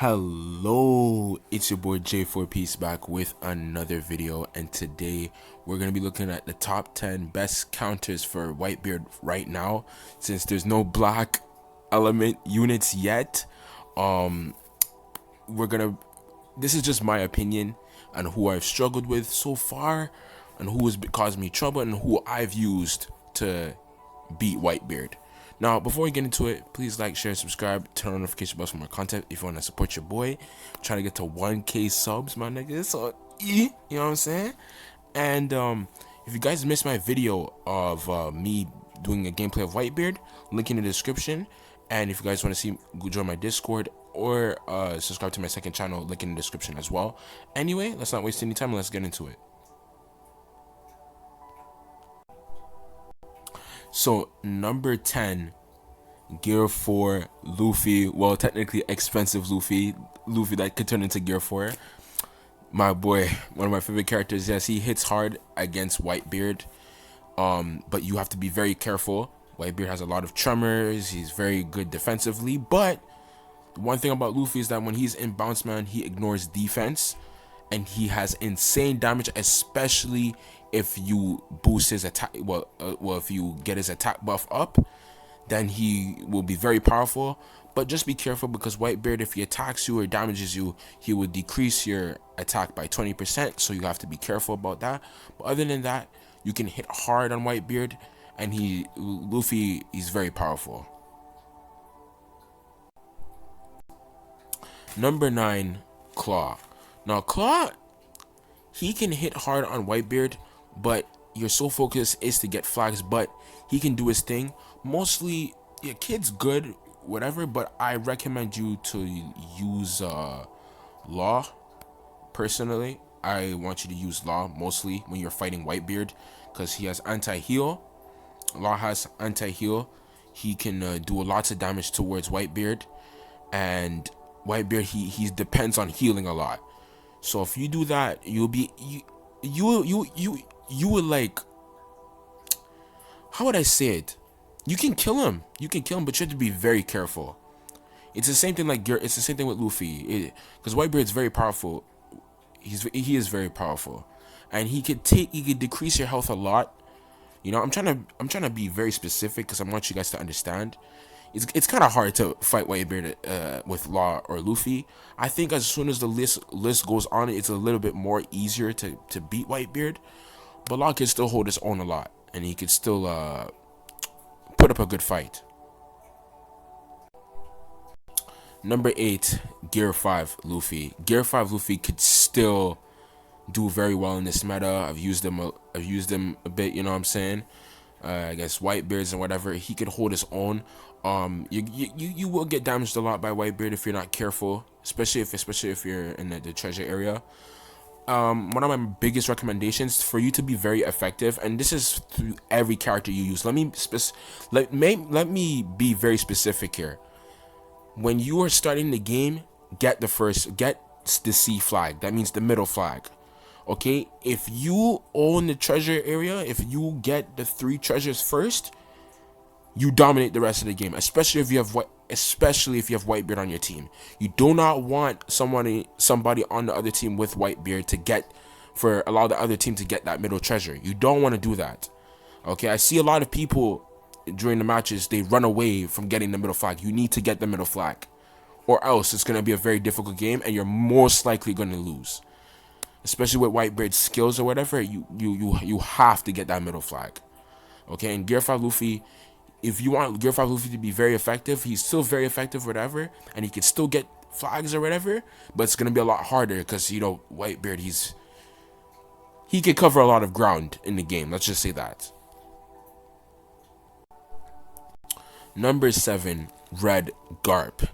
Hello, it's your boy jforpiece back with another video, and today we're going to be looking at the top 10 best counters for Whitebeard right now, since there's no black element units yet. This is just my opinion on who I've struggled with so far and who has caused me trouble and who I've used to beat Whitebeard. Now, before we get into it, please like, share, subscribe, turn on notification bells for more content if you want to support your boy. I'm trying to get to 1K subs, my niggas. So, you know what I'm saying? And if you guys missed my video of me doing a gameplay of Whitebeard, link in the description. And if you guys want to see, go join my Discord or subscribe to my second channel, link in the description as well. Anyway, let's not waste any time and let's get into it. So, number 10, Gear 4, Luffy. Well, technically expensive Luffy that could turn into Gear 4. My boy, one of my favorite characters. Yes, he hits hard against Whitebeard, but you have to be very careful. Whitebeard has a lot of tremors. He's very good defensively, but one thing about Luffy is that when he's in Bounce Man, he ignores defense, and he has insane damage, especially if you boost his attack. Well, if you get his attack buff up, then he will be very powerful. But just be careful, because Whitebeard, if he attacks you or damages you, he will decrease your attack by 20%. So you have to be careful about that. But other than that, you can hit hard on Whitebeard, and Luffy is very powerful. Number 9, Claw. Now, Claw, he can hit hard on Whitebeard, but your sole focus is to get flags. But he can do his thing. Mostly, your kid's good, whatever, but I recommend you to use Law. Personally, I want you to use Law mostly when you're fighting Whitebeard, because he has anti-heal. Law has anti-heal. He can do lots of damage towards Whitebeard, and Whitebeard, he depends on healing a lot. So if you do that, you'll be you will, like, how would I say it? You can kill him. But you have to be very careful. It's the same thing it's the same thing with Luffy. Because Whitebeard's very powerful. He is very powerful, and he could decrease your health a lot. You know, I'm trying to be very specific because I want you guys to understand. It's kind of hard to fight Whitebeard with Law or Luffy. I think as soon as the list goes on, it's a little bit more easier to beat Whitebeard. But Law can still hold his own a lot, and he could still put up a good fight. Number 8, Gear 5 Luffy. Gear 5 Luffy could still do very well in this meta. I've used him a bit, you know what I'm saying? I guess Whitebeards and whatever. He could hold his own. You will get damaged a lot by Whitebeard if you're not careful, especially if you're in the treasure area. One of my biggest recommendations for you to be very effective, and this is through every character you use. Let me be very specific here. When you are starting the game, get the C flag. That means the middle flag. Okay, if you own the treasure area, if you get the 3 treasures first, you dominate the rest of the game, especially if you have Whitebeard on your team. You do not want somebody on the other team with Whitebeard allow the other team to get that middle treasure. You don't want to do that. Okay, I see a lot of people during the matches, they run away from getting the middle flag. You need to get the middle flag, or else it's going to be a very difficult game and you're most likely going to lose. Especially with Whitebeard's skills or whatever, you have to get that middle flag. Okay, and Gear 5 Luffy, if you want Gear 5 Luffy to be very effective, he's still very effective, whatever, and he can still get flags or whatever, but it's going to be a lot harder because, you know, Whitebeard, he can cover a lot of ground in the game. Let's just say that. Number 7, Red Garp.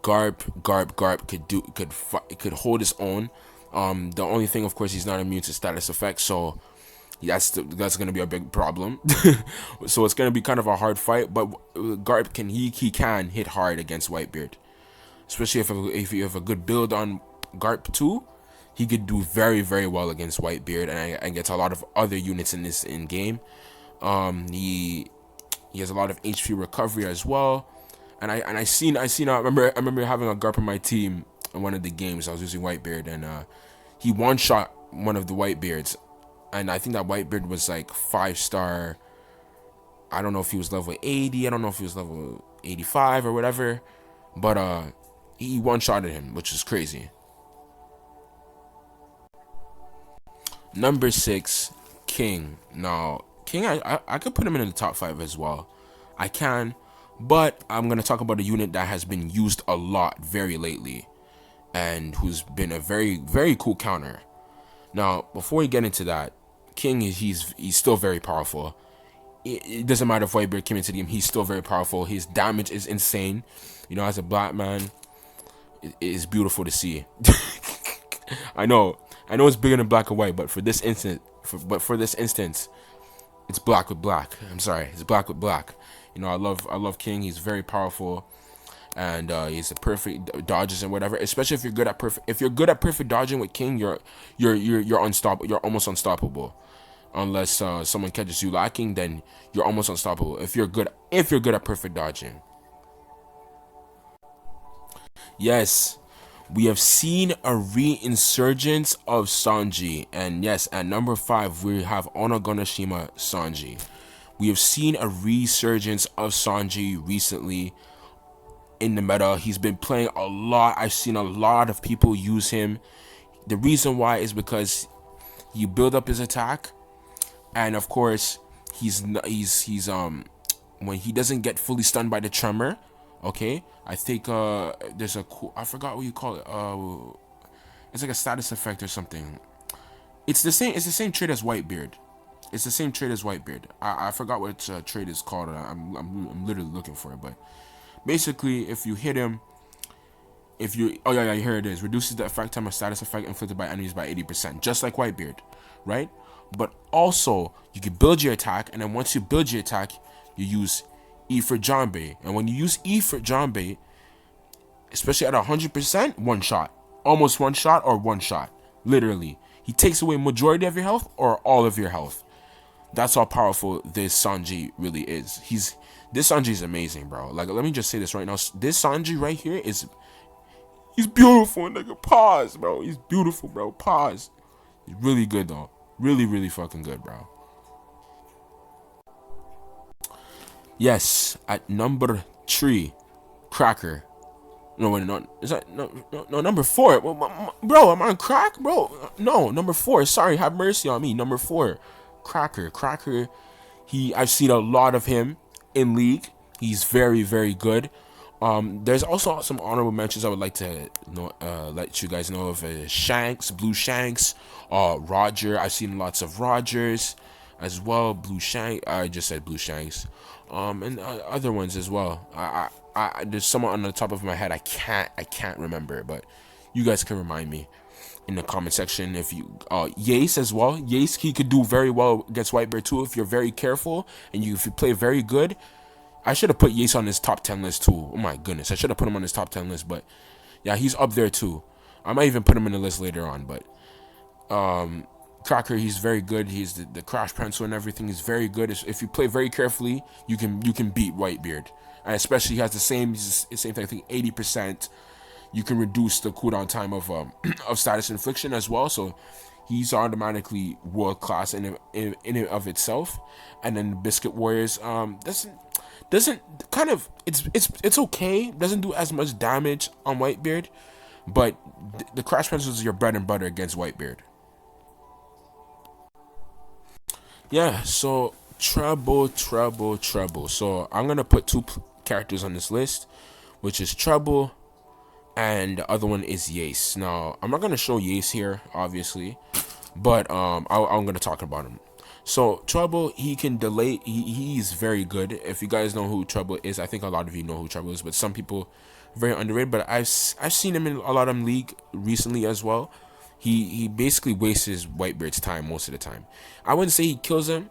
Garp could hold his own. The only thing, of course, he's not immune to status effects, so that's going to be a big problem. So it's going to be kind of a hard fight, but Garp can hit hard against Whitebeard, especially if you have a good build on Garp too. He could do very, very well against Whitebeard and against a lot of other units in game. He has a lot of HP recovery as well, I remember having a Garp in my team in one of the games. I was using Whitebeard, and he one shot one of the Whitebeards, and I think that Whitebeard was like 5-star. I don't know if he was level 80. I don't know if he was level 85 or whatever, but he one shotted him, which is crazy. Number 6, King. Now, King, I could put him in the top 5 as well. I can, but I'm gonna talk about a unit that has been used a lot very lately, and who's been a very cool counter. Now, before we get into that, King is he's still very powerful. It doesn't matter if Whitebeard came into the game, he's still very powerful. His damage is insane. You know, as a black man, it is beautiful to see. I know it's bigger than black and white, but for this instance, it's black with black. I'm sorry, it's black with black. You know, I love King. He's very powerful, and he's a perfect dodges and whatever. Especially if you're good at perfect dodging with King, you're unstoppable. You're almost unstoppable, unless someone catches you lacking. Then you're almost unstoppable if you're good at perfect dodging. Yes, we have seen a reinsurgence of Sanji, and yes, at number 5 we have Onagonashima Sanji. We have seen a resurgence of Sanji recently in the meta. He's been playing a lot. I've seen a lot of people use him. The reason why is because you build up his attack, and of course he's when he doesn't get fully stunned by the tremor. Okay, I think there's a cool, I forgot what you call it. It's like a status effect or something. It's the same trait as Whitebeard. It's the same trait as Whitebeard. I forgot what trait is called. I'm literally looking for it, but basically, if you hit him, oh yeah, here it is. Reduces the effect time of status effect inflicted by enemies by 80%, just like Whitebeard, right? But also, you can build your attack, and then once you build your attack, you use E for Janbei, and when you use E for Janbei, especially at 100%, one shot, almost one shot or one shot, literally. He takes away majority of your health or all of your health. That's how powerful this Sanji really is. This Sanji is amazing, bro. Like, let me just say this right now. This Sanji right here he's beautiful, nigga. Pause, bro. He's beautiful, bro. Pause. He's really good though. Really fucking good, bro. Yes, at number 3, Cracker. No, wait, no, is that no number 4? Bro, am I on crack, bro? No, number 4. Sorry, have mercy on me. Number 4, Cracker. I've seen a lot of him in League. He's very good. There's also some honorable mentions I would like to let you guys know of. Shanks, Blue Shanks, Roger. I've seen lots of Rogers as well. Blue Shank. I just said Blue Shanks. And other ones as well. There's someone on the top of my head I can't remember, but you guys can remind me in the comment section. If you Yace as well. Yace, he could do very well against Whitebeard too if you're very careful and if you play very good. I should have put Yace on his top 10 list too. Oh my goodness, I should have put him on his top 10 list, but yeah, he's up there too. I might even put him in the list later on, but Cracker, he's very good. He's the crash pencil and everything is very good. If you play very carefully, you can beat Whitebeard, and especially he has the same thing. I think 80%. You can reduce the cooldown time of of status infliction as well. So he's automatically world class in and of itself. And then the Biscuit Warriors doesn't kind of it's okay. Doesn't do as much damage on Whitebeard, but the crash pencil is your bread and butter against Whitebeard. Yeah, so Trebol. So I'm gonna put 2 characters on this list, which is Trebol, and the other one is Yace. Now I'm not gonna show Yace here, obviously, but I'm gonna talk about him. So Trebol, he can delay. He's very good. If you guys know who Trebol is, I think a lot of you know who Trebol is, but some people very underrated. But I've seen him in a lot of League recently as well. He basically wastes his Whitebeard's time most of the time. I wouldn't say he kills him,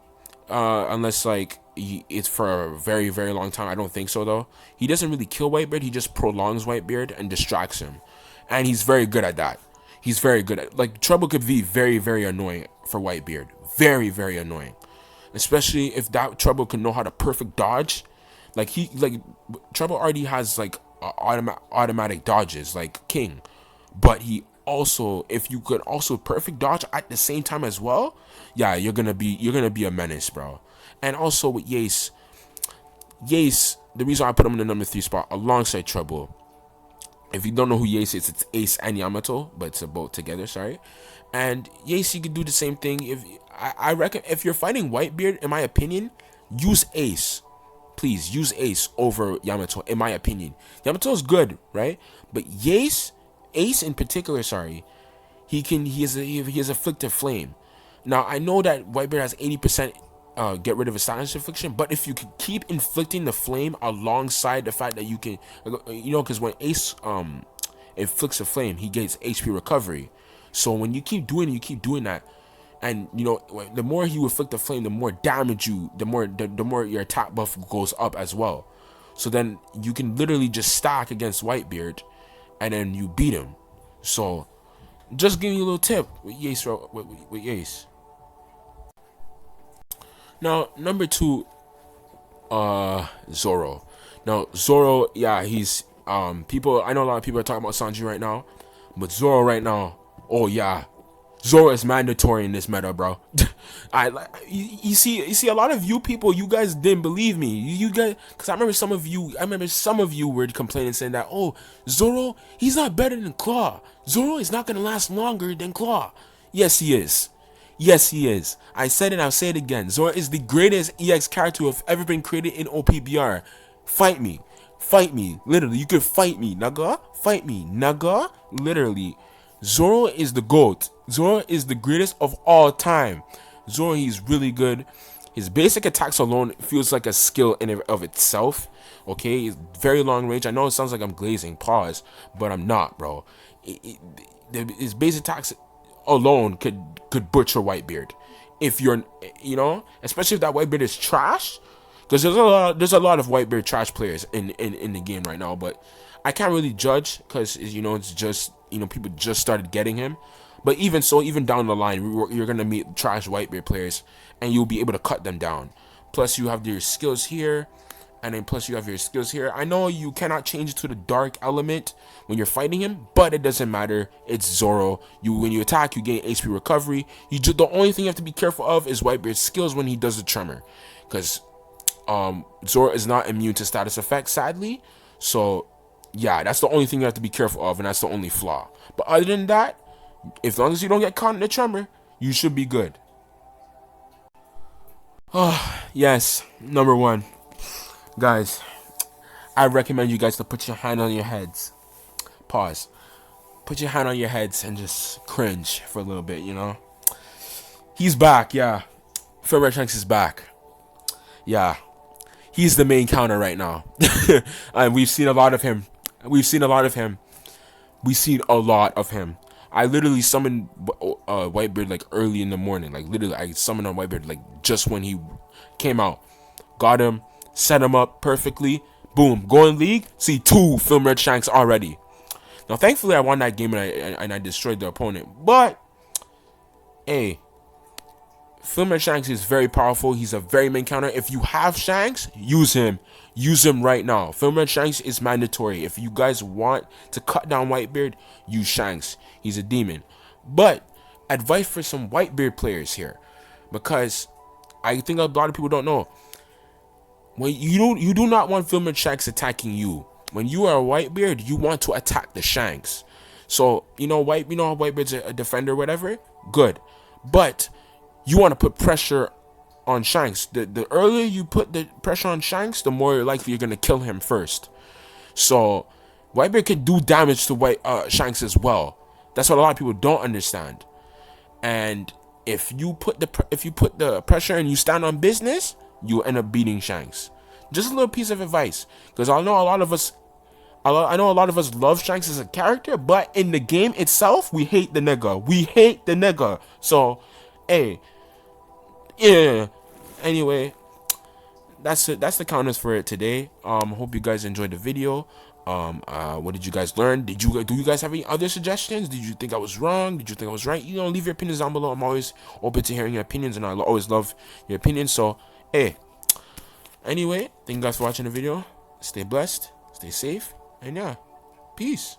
unless like it's for a very long time. I don't think so though. He doesn't really kill Whitebeard. He just prolongs Whitebeard and distracts him, and he's very good at that. He's very good at, like, Trebol could be very annoying for Whitebeard. Very annoying, especially if that Trebol can know how to perfect dodge. Like Trebol already has like automatic dodges like King, but he also, if you could also perfect dodge at the same time as well, yeah, you're gonna be a menace, bro. And also with Yace, the reason I put him in the number 3 spot alongside Trebol. If you don't know who Yace is, it's Ace and Yamato, but it's both together. Sorry, and Yace, you could do the same thing. If I reckon if you're fighting Whitebeard, in my opinion, use Ace. Please use Ace over Yamato. In my opinion, Yamato's good, right? But Ace in particular, sorry, he has afflicted flame. Now I know that Whitebeard has 80% get rid of his silence infliction, but if you could keep inflicting the flame alongside the fact that you can, because when Ace inflicts a flame, he gets HP recovery. So when you keep doing that, and the more you inflict the flame, the more damage the more your attack buff goes up as well. So then you can literally just stack against Whitebeard, and then you beat him. So just giving you a little tip with Yace. With Yace. Now, number 2, Zoro. Now, Zoro, yeah, he's people. I know a lot of people are talking about Sanji right now, but Zoro right now, oh yeah, Zoro is mandatory in this meta, bro. You see a lot of you people, you guys didn't believe me. You guys, because I remember some of you were complaining, saying that, oh, Zoro, he's not better than Claw. Zoro is not gonna last longer than Claw. Yes, he is. Yes, he is. I said it, I'll say it again. Zoro is the greatest EX character who have ever been created in OPBR. Fight me. Fight me. Literally, you could fight me, naga. Fight me, naga. Literally. Zoro is the GOAT. Zoro is the greatest of all time. Zoro, he's really good. His basic attacks alone feels like a skill in and of itself. Okay, it's very long range. I know it sounds like I'm glazing, pause, but I'm not, bro. His basic attacks alone could butcher Whitebeard. If you're, especially if that Whitebeard is trash, because there's a lot of Whitebeard trash players in the game right now, but I can't really judge because it's just people just started getting him. But even so, even down the line, you're gonna meet trash Whitebeard players, and you'll be able to cut them down. Plus, you have your skills here, and then plus you have your skills here. I know you cannot change it to the dark element when you're fighting him, but it doesn't matter. It's Zoro. When you attack, you gain HP recovery. The only thing you have to be careful of is Whitebeard's skills when he does the tremor, because Zoro is not immune to status effects, sadly. So yeah, that's the only thing you have to be careful of, and that's the only flaw. But other than that, as long as you don't get caught in the tremor, you should be good. Oh, yes, number 1. Guys, I recommend you guys to put your hand on your heads. Pause. Put your hand on your heads and just cringe for a little bit, He's back, yeah. Red Shanks is back. Yeah. He's the main counter right now. And we've seen a lot of him. I literally summoned Whitebeard like early in the morning. Like literally, I summoned on Whitebeard like just when he came out. Got him, set him up perfectly. Boom, go in league. See 2 Film Red Shanks already. Now, thankfully, I won that game and I destroyed the opponent. But hey, Film Red Shanks is very powerful. He's a very main counter. If you have Shanks, use him. Use him right now. Film Red Shanks is mandatory. If you guys want to cut down Whitebeard, use Shanks. He's a demon. But advice for some Whitebeard players here, because I think a lot of people don't know. When you do not want Film Red Shanks attacking you. When you are a Whitebeard, you want to attack the Shanks. So how Whitebeard's a defender, whatever. Good, but you want to put pressure on Shanks. The earlier you put the pressure on Shanks, the more likely you're gonna kill him first. So Whitebeard can do damage to Shanks as well. That's what a lot of people don't understand. And if you put the pressure and you stand on business, you end up beating Shanks. Just a little piece of advice, because I know a lot of us love Shanks as a character, but in the game itself, we hate the nigga. So, hey. Yeah. Anyway, that's it. That's the counters for it today. Hope you guys enjoyed the video. What did you guys learn? Do you guys have any other suggestions? Did you think I was wrong? Did you think I was right? Leave your opinions down below. I'm always open to hearing your opinions, and I always love your opinions. So, hey, Anyway, thank you guys for watching the video. Stay blessed, stay safe, and yeah, peace.